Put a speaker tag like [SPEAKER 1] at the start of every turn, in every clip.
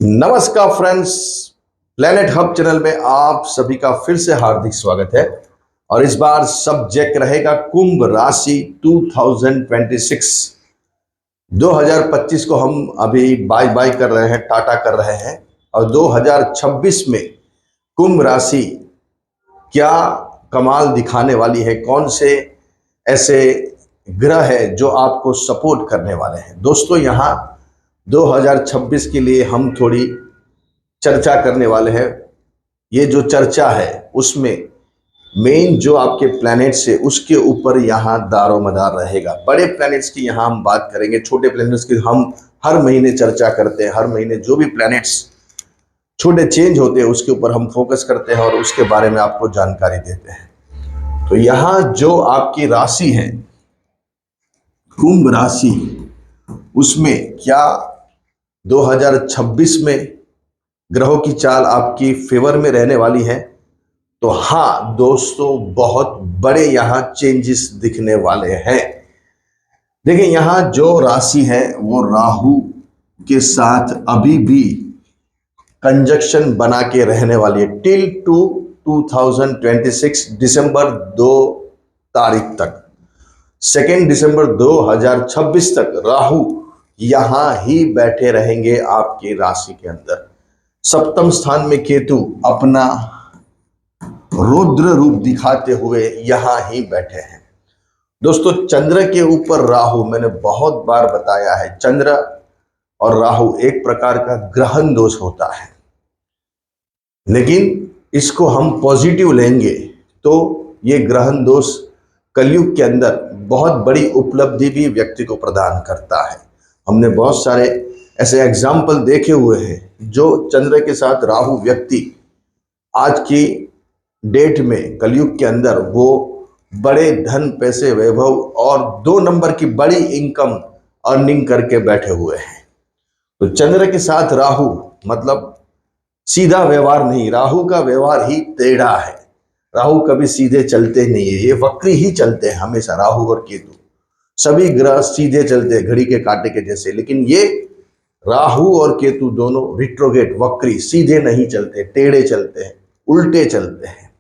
[SPEAKER 1] नमस्कार friends, planet hub channel में आप सभी का फिर से हार्दिक स्वागत है। और इस बार सब्जेक्ट रहेगा कुंभ राशि 2026। 2025 को हम अभी बाय बाय कर रहे हैं, टाटा कर रहे हैं। और 2026 में कुंभ राशि क्या कमाल दिखाने वाली है, कौन से ऐसे ग्रह है जो आपको सपोर्ट करने वाले हैं। दोस्तों, यहाँ 2026 के लिए हम थोड़ी चर्चा करने वाले हैं। ये जो चर्चा है उसमें मेन जो आपके प्लैनेट्स है उसके ऊपर यहाँ दारोमदार रहेगा। बड़े प्लैनेट्स की यहाँ हम बात करेंगे, छोटे प्लैनेट्स की हम हर महीने चर्चा करते हैं। हर महीने जो भी प्लैनेट्स छोटे चेंज होते हैं उसके ऊपर हम फोकस करते हैं और उसके बारे में आपको जानकारी देते हैं। तो यहाँ जो आपकी राशि है कुंभ राशि, उसमें क्या 2026 में ग्रहों की चाल आपकी फेवर में रहने वाली है? तो हाँ दोस्तों, बहुत बड़े यहाँ चेंजेस दिखने वाले हैं। देखिए, यहाँ जो राशि है वो राहु के साथ अभी भी कंजक्शन बना के रहने वाली है टिल 2026 दिसंबर 2 तारीख तक। 2 दिसंबर 2026 तक राहु यहां ही बैठे रहेंगे आपकी राशि के अंदर। सप्तम स्थान में केतु अपना रुद्र रूप दिखाते हुए यहां ही बैठे हैं। दोस्तों, चंद्र के ऊपर राहु, मैंने बहुत बार बताया है, चंद्र और राहु एक प्रकार का ग्रहण दोष होता है, लेकिन इसको हम पॉजिटिव लेंगे तो ये ग्रहण दोष कलयुग के अंदर बहुत बड़ी उपलब्धि भी व्यक्ति को प्रदान करता है। हमने बहुत सारे ऐसे एग्जाम्पल देखे हुए हैं जो चंद्र के साथ राहु व्यक्ति आज की डेट में कलयुग के अंदर वो बड़े धन, पैसे, वैभव और 2 नंबर की बड़ी इनकम अर्निंग करके बैठे हुए हैं। तो चंद्र के साथ राहु मतलब सीधा व्यवहार नहीं, राहु का व्यवहार ही टेढ़ा है। राहु कभी सीधे चलते नहीं है, ये वक्री ही चलते हैं हमेशा। राहु और केतु सभी ग्रह सीधे चलते हैं घड़ी के कांटे के जैसे, लेकिन ये राहु और केतु दोनों रिट्रोगेट, वक्री, सीधे नहीं चलते, टेढ़े चलते हैं, उल्टे चलते हैं।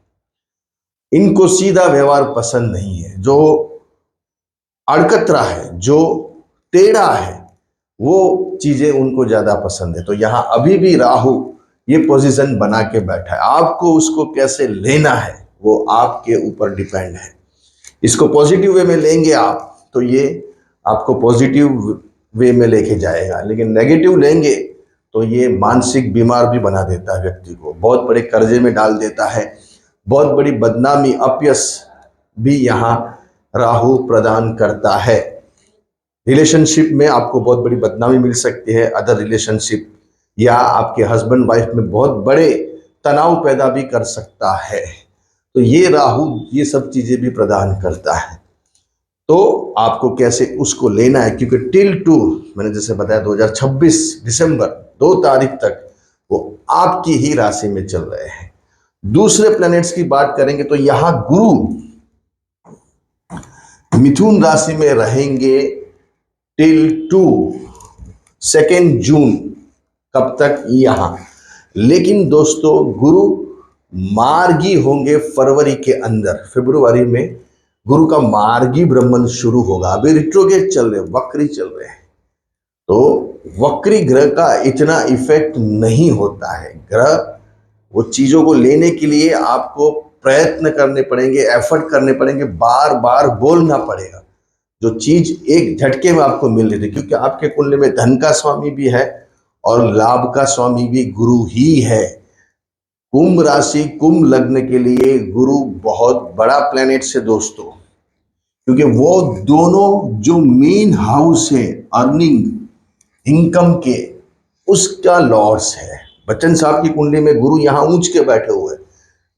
[SPEAKER 1] इनको सीधा व्यवहार पसंद नहीं है। जो अड़कतरा है, जो टेढ़ा है, वो चीजें उनको ज्यादा पसंद है। तो यहां अभी भी राहु ये पोजीशन बना के बैठा है। आपको उसको कैसे लेना है वो आपके ऊपर डिपेंड है। इसको पॉजिटिव वे में लेंगे आप तो ये आपको पॉजिटिव वे में लेके जाएगा, लेकिन नेगेटिव लेंगे तो ये मानसिक बीमार भी बना देता है व्यक्ति को, बहुत बड़े कर्जे में डाल देता है, बहुत बड़ी बदनामी, अपयश भी यहाँ राहु प्रदान करता है। रिलेशनशिप में आपको बहुत बड़ी बदनामी मिल सकती है, अदर रिलेशनशिप, या आपके हस्बैंड वाइफ में बहुत बड़े तनाव पैदा भी कर सकता है। तो ये राहु ये सब चीजें भी प्रदान करता है। तो आपको कैसे उसको लेना है, क्योंकि टिल 2, मैंने जैसे बताया, 2026 दिसंबर 2 तारीख तक वो आपकी ही राशि में चल रहे हैं। दूसरे प्लैनेट्स की बात करेंगे तो यहां गुरु मिथुन राशि में रहेंगे टिल 2 जून कब तक यहां। लेकिन दोस्तों, गुरु मार्गी होंगे फरवरी के अंदर। फरवरी में गुरु का मार्गी भ्रमण शुरू होगा। अभी रिट्रोगेट चल रहे, वक्री चल रहे हैं, तो वक्री ग्रह का इतना इफेक्ट नहीं होता है। ग्रह वो चीजों को लेने के लिए आपको प्रयत्न करने पड़ेंगे, एफर्ट करने पड़ेंगे, बार बार बोलना पड़ेगा। जो चीज एक झटके में आपको मिल रही थी, क्योंकि आपके कुंडली में धन का स्वामी भी है और लाभ का स्वामी भी गुरु ही है। कुंभ राशि, कुंभ लग्न के लिए गुरु बहुत बड़ा प्लेनेट है दोस्तों, क्योंकि वो दोनों जो मेन हाउस है अर्निंग, इनकम के, उसका लॉर्ड्स है। बच्चन साहब की कुंडली में गुरु यहाँ ऊंच के बैठे हुए,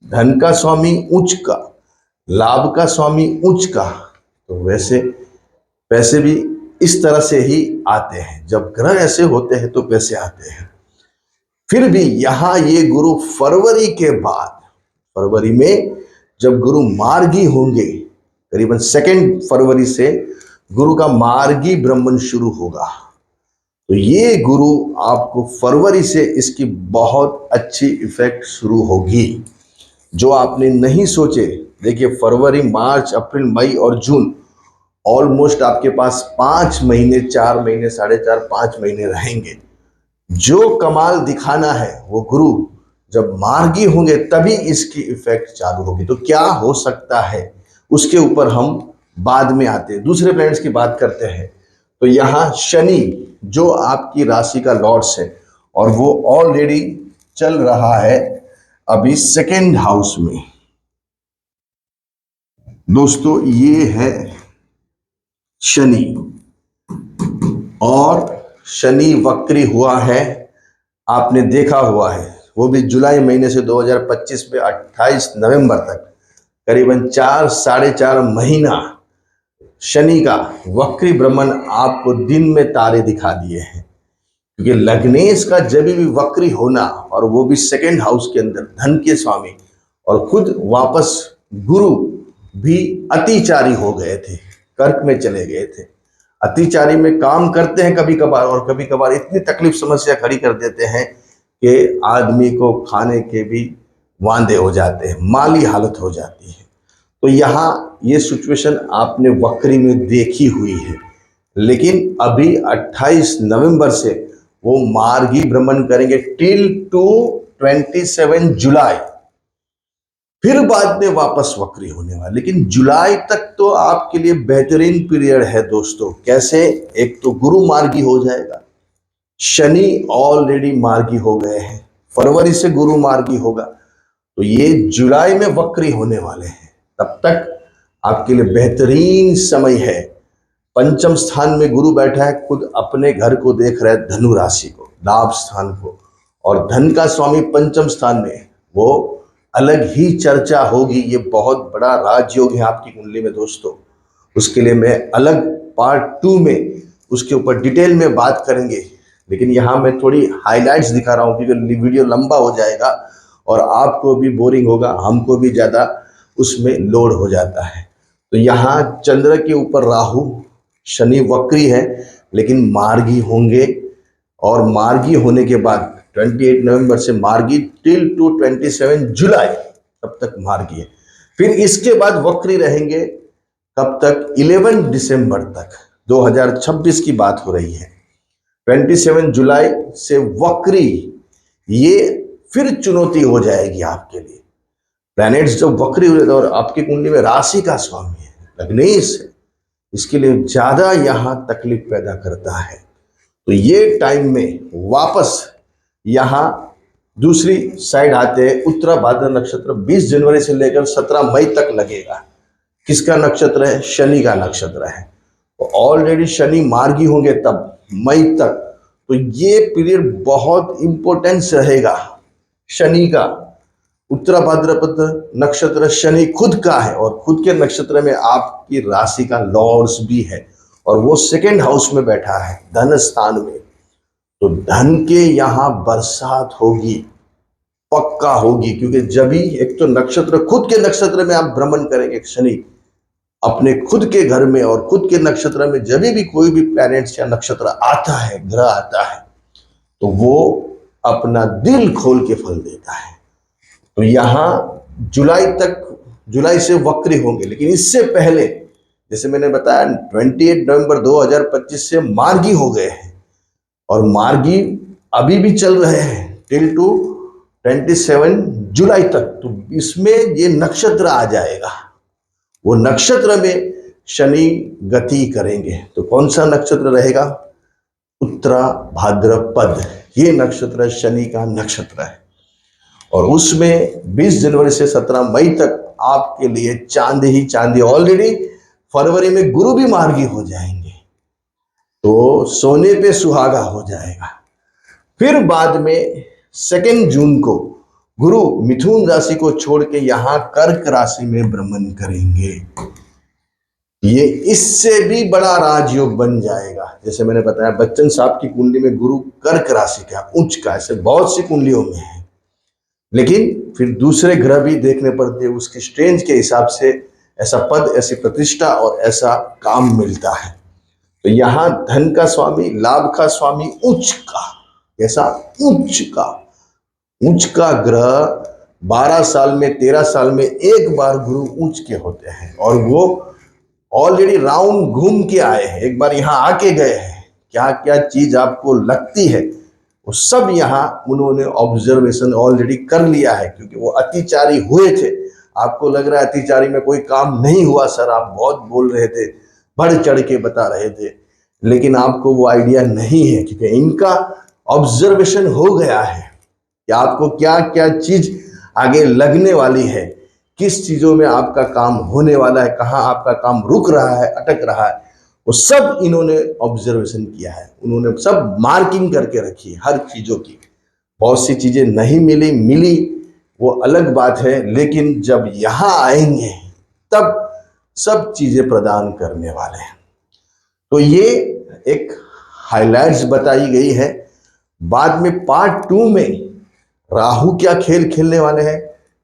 [SPEAKER 1] धन का स्वामी उच्च का, लाभ का स्वामी उच्च का। तो वैसे पैसे भी इस तरह से ही आते हैं, जब ग्रह ऐसे होते हैं तो पैसे आते हैं। फिर भी यहां ये गुरु फरवरी के बाद, फरवरी में जब गुरु मार्गी होंगे, करीबन 2 फरवरी से गुरु का मार्गी भ्रमण शुरू होगा। तो ये गुरु आपको फरवरी से इसकी बहुत अच्छी इफेक्ट शुरू होगी, जो आपने नहीं सोचे। देखिए, फरवरी, मार्च, अप्रैल, मई और जून, ऑलमोस्ट आपके पास 5 महीने, 4 महीने, 4.5, 5 महीने रहेंगे। जो कमाल दिखाना है वो गुरु जब मार्गी होंगे तभी इसकी इफेक्ट चालू होगी। तो क्या हो सकता है उसके ऊपर हम बाद में आते हैं, दूसरे प्लैनेट्स की बात करते हैं। तो यहाँ शनि जो आपकी राशि का लॉर्ड्स है, और वो ऑलरेडी चल रहा है अभी सेकेंड हाउस में। दोस्तों, ये है शनि, और शनि वक्री हुआ है, आपने देखा हुआ है, वो भी जुलाई महीने से 2025 में 28 नवंबर तक करीबन 4 साढ़े 4 महीना शनि का वक्री भ्रमण आपको दिन में तारे दिखा दिए हैं। क्योंकि लग्नेश का जब भी वक्री होना, और वो भी सेकेंड हाउस के अंदर, धन के स्वामी, और खुद वापस गुरु भी अतिचारी हो गए थे, कर्क में चले गए थे। अतिचारी में काम करते हैं कभी कभार, और कभी कभार इतनी तकलीफ समस्या खड़ी कर देते हैं कि आदमी को खाने के भी वांदे हो जाते हैं, माली हालत हो जाती है। तो यहाँ ये सिचुएशन आपने वक्री में देखी हुई है। लेकिन अभी 28 नवंबर से वो मार्गी भ्रमण करेंगे टिल टू 27 जुलाई, फिर बाद में वापस वक्री होने वाले। लेकिन जुलाई तक तो आपके लिए बेहतरीन पीरियड है दोस्तों। कैसे? एक तो गुरु मार्गी हो जाएगा, शनि ऑलरेडी मार्गी हो गए हैं, फरवरी से गुरु मार्गी होगा, तो ये जुलाई में वक्री होने वाले हैं। तब तक आपके लिए बेहतरीन समय है। पंचम स्थान में गुरु बैठा है, खुद अपने घर को देख रहा है, धनु राशि को, लाभ स्थान को, और धन का स्वामी पंचम स्थान में, वो अलग ही चर्चा होगी। ये बहुत बड़ा राजयोग है आपकी कुंडली में दोस्तों। उसके लिए मैं अलग पार्ट 2 में उसके ऊपर डिटेल में बात करेंगे। लेकिन यहाँ मैं थोड़ी हाइलाइट्स दिखा रहा हूँ क्योंकि वीडियो लंबा हो जाएगा और आपको भी बोरिंग होगा, हमको भी ज़्यादा उसमें लोड हो जाता है। तो यहाँ चंद्र के ऊपर राहु, शनि वक्री है लेकिन मार्गी होंगे, और मार्गी होने के बाद 28 नवंबर से मार्गी टिल टू 27 जुलाई, तब तक मार्गी है। फिर इसके बाद वक्री रहेंगे कब तक? 11 दिसंबर तक, 2026 की बात हो रही है। 27 जुलाई से वक्री, ये फिर चुनौती हो जाएगी आपके लिए। प्लैनेट्स जब वक्री हो जाते हैं, और आपकी कुंडली में राशि का स्वामी है, लग्नेश है, इसके लिए ज्यादा यहां तकलीफ पैदा करता है। तो ये टाइम में वापस यहां दूसरी साइड आते हैं। उत्तरा भाद्र नक्षत्र 20 जनवरी से लेकर 17 मई तक लगेगा। किसका नक्षत्र है? शनि का नक्षत्र है। तो ऑलरेडी शनि मार्गी होंगे तब मई तक। तो ये पीरियड बहुत इंपॉर्टेंस रहेगा शनि का। उत्तरा भाद्रपद नक्षत्र शनि खुद का है, और खुद के नक्षत्र में आपकी राशि का लॉर्ड्स भी है, और वो सेकेंड हाउस में बैठा है, धन स्थान में। तो धन के यहाँ बरसात होगी, पक्का होगी। क्योंकि जब भी एक तो नक्षत्र, खुद के नक्षत्र में आप भ्रमण करेंगे शनि, अपने खुद के घर में और खुद के नक्षत्र में जब भी कोई भी प्लैनेट्स या नक्षत्र आता है, ग्रह आता है, तो वो अपना दिल खोल के फल देता है। तो यहाँ जुलाई तक, जुलाई से वक्री होंगे। लेकिन इससे पहले जैसे मैंने बताया 28 नवंबर 2025 से मार्गी हो गए हैं, और मार्गी अभी भी चल रहे हैं टिल टू 27 जुलाई तक। तो इसमें ये नक्षत्र आ जाएगा, वो नक्षत्र में शनि गति करेंगे। तो कौन सा नक्षत्र रहेगा? उत्तरा भाद्रपद, ये नक्षत्र शनि का नक्षत्र है। और उसमें 20 जनवरी से 17 मई तक आपके लिए चांद ही चांदी। ऑलरेडी फरवरी में गुरु भी मार्गी हो जाएंगे, तो सोने पे सुहागा हो जाएगा। फिर बाद में 2 जून को गुरु मिथुन राशि को छोड़ के यहां कर्क राशि में भ्रमण करेंगे। ये इससे भी बड़ा राजयोग बन जाएगा। जैसे मैंने बताया, बच्चन साहब की कुंडली में गुरु कर्क राशि का, उच्च का, ऐसे बहुत सी कुंडलियों में है। लेकिन फिर दूसरे ग्रह भी देखने पड़ते हैं, उसके स्ट्रेंज के हिसाब से ऐसा पद, ऐसी प्रतिष्ठा और ऐसा काम मिलता है। तो यहाँ धन का स्वामी, लाभ का स्वामी, उच्च का, कैसा, उच्च का ग्रह 12 साल में 13 साल में एक बार गुरु उच्च के होते हैं, और वो ऑलरेडी राउंड घूम के आए हैं, एक बार यहाँ आके गए हैं। क्या क्या चीज आपको लगती है वो सब यहाँ उन्होंने ऑब्जर्वेशन ऑलरेडी कर लिया है, क्योंकि वो अतिचारी हुए थे। आपको लग रहा है अतिचारी में कोई काम नहीं हुआ सर, आप बहुत बोल रहे थे, बढ़ चढ़ के बता रहे थे, लेकिन आपको वो आइडिया नहीं है, क्योंकि इनका ऑब्जर्वेशन हो गया है कि आपको क्या क्या चीज आगे लगने वाली है, किस चीजों में आपका काम होने वाला है, कहाँ आपका काम रुक रहा है, अटक रहा है, वो सब इन्होंने ऑब्जर्वेशन किया है। उन्होंने सब मार्किंग करके रखी है हर चीजों की। बहुत सी चीजें नहीं मिली वो अलग बात है, लेकिन जब यहाँ आएंगे तब सब चीजें प्रदान करने वाले हैं। तो ये एक हाइलाइट्स बताई गई है। बाद में पार्ट 2 में राहु क्या खेल खेलने वाले हैं,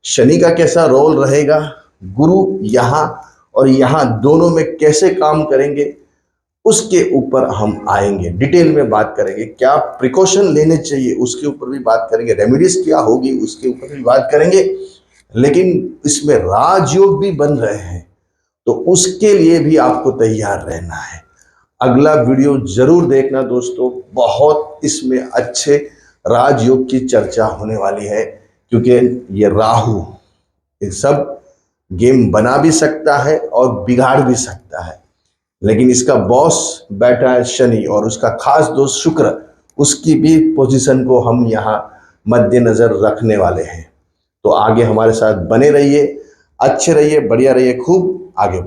[SPEAKER 1] शनि का कैसा रोल रहेगा, गुरु यहाँ और यहाँ दोनों में कैसे काम करेंगे, उसके ऊपर हम आएंगे, डिटेल में बात करेंगे। क्या प्रिकॉशन लेने चाहिए उसके ऊपर भी बात करेंगे, रेमेडीज क्या होगी उसके ऊपर भी बात करेंगे। लेकिन इसमें राजयोग भी बन रहे हैं, तो उसके लिए भी आपको तैयार रहना है। अगला वीडियो जरूर देखना दोस्तों, बहुत इसमें अच्छे राजयोग की चर्चा होने वाली है, क्योंकि ये राहु ये सब गेम बना भी सकता है और बिगाड़ भी सकता है, लेकिन इसका बॉस बैठा है शनि और उसका खास दोस्त शुक्र, उसकी भी पोजीशन को हम यहाँ मद्देनजर रखने वाले हैं। तो आगे हमारे साथ बने रहिए, अच्छे रहिए, बढ़िया रहिए, खूब आगे